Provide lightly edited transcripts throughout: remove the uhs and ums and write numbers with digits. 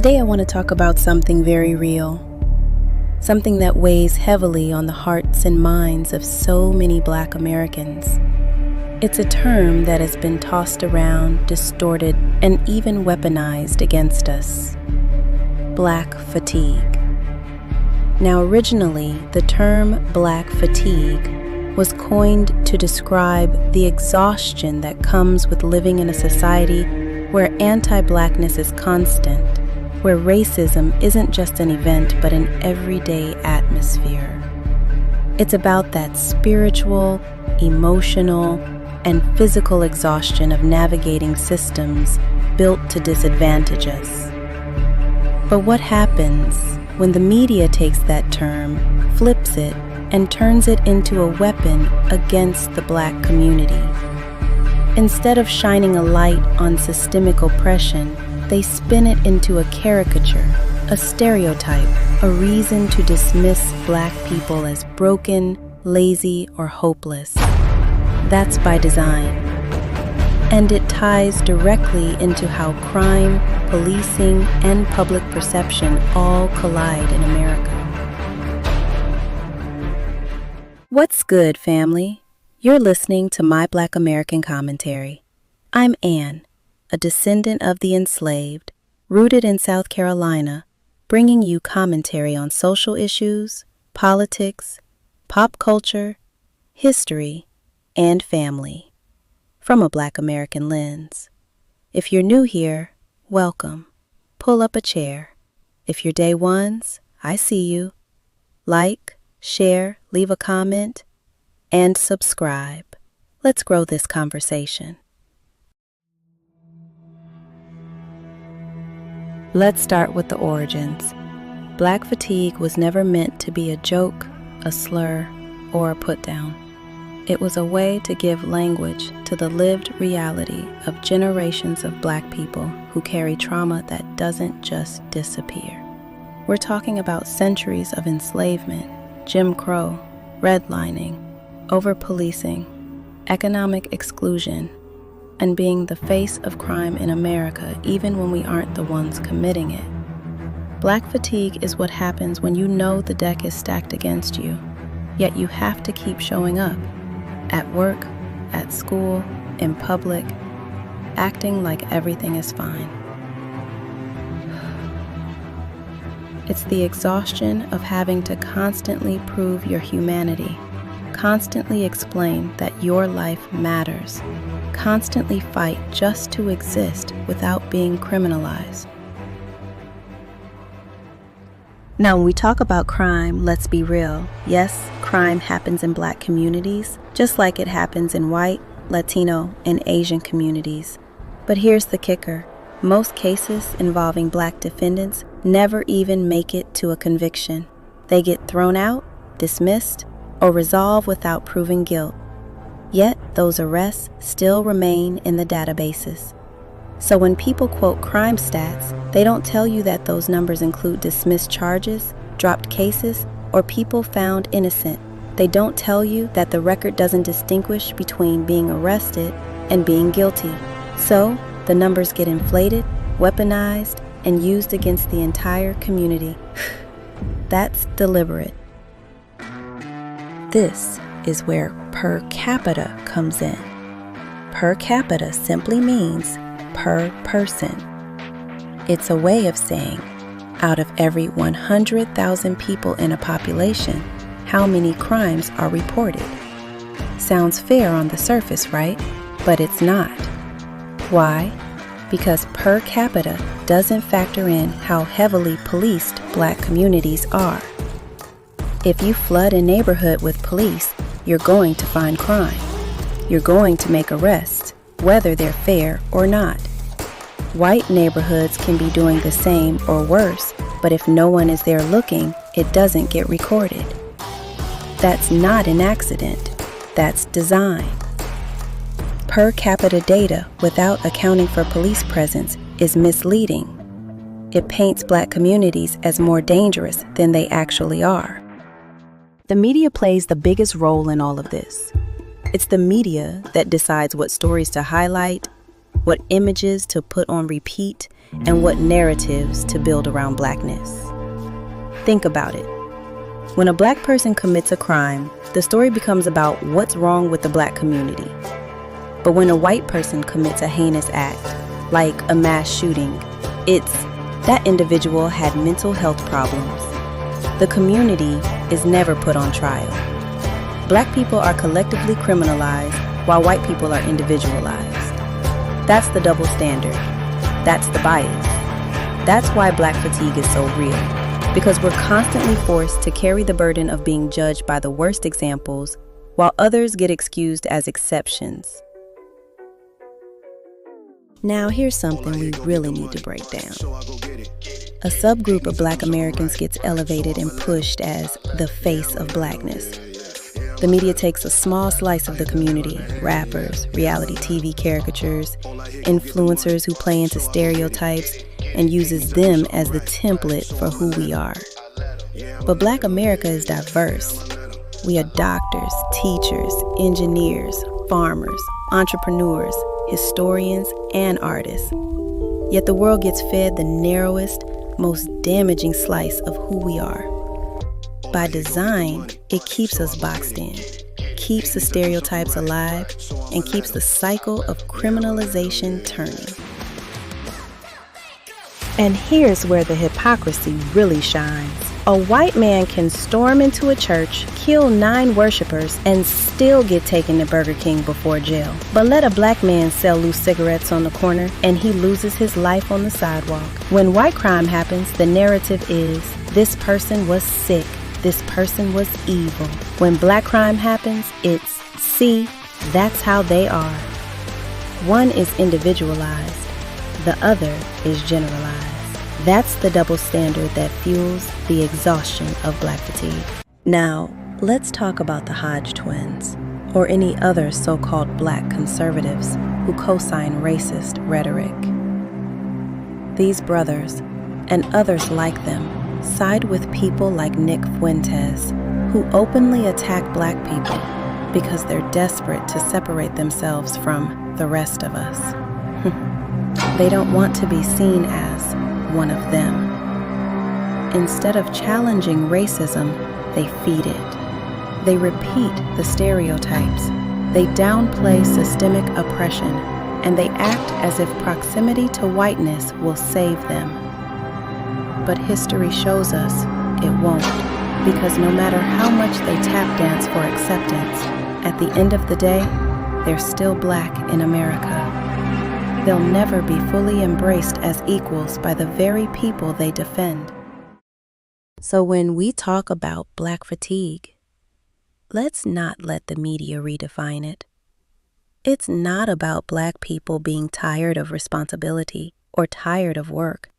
Today I want to talk about something very real, something that weighs heavily on the hearts and minds of so many Black Americans. It's a term that has been tossed around, distorted, and even weaponized against us: Black fatigue. Now, originally, the term Black fatigue was coined to describe the exhaustion that comes with living in a society where anti-Blackness is constant, where racism isn't just an event but an everyday atmosphere. It's about that spiritual, emotional, and physical exhaustion of navigating systems built to disadvantage us. But what happens when the media takes that term, flips it, and turns it into a weapon against the Black community? Instead of shining a light on systemic oppression, they spin it into a caricature, a stereotype, a reason to dismiss Black people as broken, lazy, or hopeless. That's by design. And it ties directly into how crime, policing, and public perception all collide in America. What's good, family? You're listening to My Black American Commentary. I'm Ann, a descendant of the enslaved, rooted in South Carolina, bringing you commentary on social issues, politics, pop culture, history, and family, from a Black American lens. If you're new here, welcome. Pull up a chair. If you're day ones, I see you. Like, share, leave a comment, and subscribe. Let's grow this conversation. Let's start with the origins. Black fatigue was never meant to be a joke, a slur, or a put-down. It was a way to give language to the lived reality of generations of Black people who carry trauma that doesn't just disappear. We're talking about centuries of enslavement, Jim Crow, redlining, over-policing, economic exclusion, and being the face of crime in America even when we aren't the ones committing it. Black fatigue is what happens when you know the deck is stacked against you, yet you have to keep showing up, at work, at school, in public, acting like everything is fine. It's the exhaustion of having to constantly prove your humanity, constantly explain that your life matters, constantly fight just to exist without being criminalized. Now, when we talk about crime, let's be real. Yes, crime happens in Black communities, just like it happens in white, Latino, and Asian communities. But here's the kicker. Most cases involving Black defendants never even make it to a conviction. They get thrown out, dismissed, or resolved without proving guilt. Yet, those arrests still remain in the databases. So when people quote crime stats, they don't tell you that those numbers include dismissed charges, dropped cases, or people found innocent. They don't tell you that the record doesn't distinguish between being arrested and being guilty. So, the numbers get inflated, weaponized, and used against the entire community. That's deliberate. This is where per capita comes in. Per capita simply means per person. It's a way of saying, out of every 100,000 people in a population, how many crimes are reported. Sounds fair on the surface, right? But it's not. Why? Because per capita doesn't factor in how heavily policed Black communities are. If you flood a neighborhood with police, you're going to find crime. You're going to make arrests, whether they're fair or not. White neighborhoods can be doing the same or worse, but if no one is there looking, it doesn't get recorded. That's not an accident. That's design. Per capita data without accounting for police presence is misleading. It paints Black communities as more dangerous than they actually are. The media plays the biggest role in all of this. It's the media that decides what stories to highlight, what images to put on repeat, and what narratives to build around blackness. Think about it. When a black person commits a crime, the story becomes about what's wrong with the black community. But when a white person commits a heinous act, like a mass shooting, it's that individual had mental health problems. The community is never put on trial. Black people are collectively criminalized while white people are individualized. That's the double standard. That's the bias. That's why black fatigue is so real, because we're constantly forced to carry the burden of being judged by the worst examples while others get excused as exceptions. Now, here's something we really need to break down. A subgroup of black Americans gets elevated and pushed as the face of blackness. The media takes a small slice of the community: rappers, reality TV caricatures, influencers who play into stereotypes, and uses them as the template for who we are. But black America is diverse. We are doctors, teachers, engineers, farmers, entrepreneurs, historians, and artists. Yet the world gets fed the narrowest, most damaging slice of who we are. By design, it keeps us boxed in, keeps the stereotypes alive, and keeps the cycle of criminalization turning. And here's where the hypocrisy really shines. A white man can storm into a church, kill 9 worshipers, and still get taken to Burger King before jail. But let a black man sell loose cigarettes on the corner, and he loses his life on the sidewalk. When white crime happens, the narrative is, this person was sick, this person was evil. When black crime happens, it's, see, that's how they are. One is individualized, the other is generalized. That's the double standard that fuels the exhaustion of black fatigue. Now, let's talk about the Hodge twins, or any other so-called black conservatives who co-sign racist rhetoric. These brothers, and others like them, side with people like Nick Fuentes, who openly attack black people because they're desperate to separate themselves from the rest of us. They don't want to be seen as one of them. Instead of challenging racism, they feed it. They repeat the stereotypes. They downplay systemic oppression, and they act as if proximity to whiteness will save them. But history shows us it won't, because no matter how much they tap dance for acceptance, at the end of the day, they're still black in America. They'll never be fully embraced as equals by the very people they defend. So when we talk about black fatigue, let's not let the media redefine it. It's not about black people being tired of responsibility or tired of work.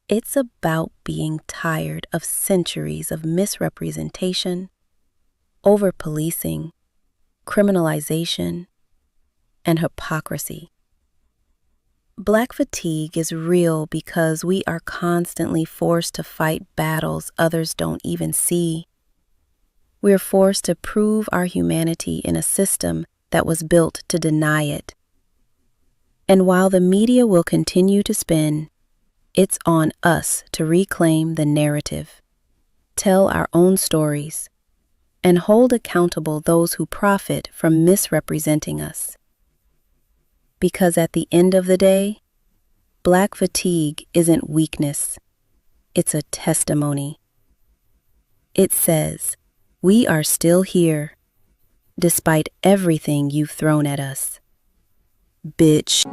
It's about being tired of centuries of misrepresentation, over-policing, criminalization, and hypocrisy. Black fatigue is real because we are constantly forced to fight battles others don't even see. We're forced to prove our humanity in a system that was built to deny it. And while the media will continue to spin, it's on us to reclaim the narrative, tell our own stories, and hold accountable those who profit from misrepresenting us. Because at the end of the day, black fatigue isn't weakness, it's a testimony. It says, we are still here, despite everything you've thrown at us. Bitch.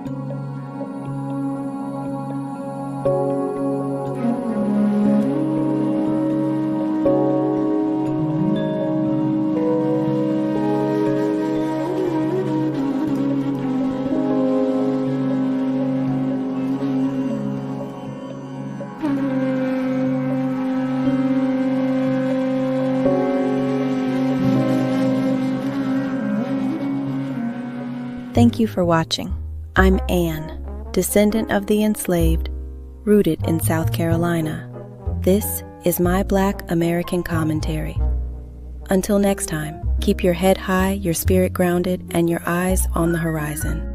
Thank you for watching. I'm Anne, descendant of the enslaved, rooted in South Carolina. This is my Black American commentary. Until next time, keep your head high, your spirit grounded, and your eyes on the horizon.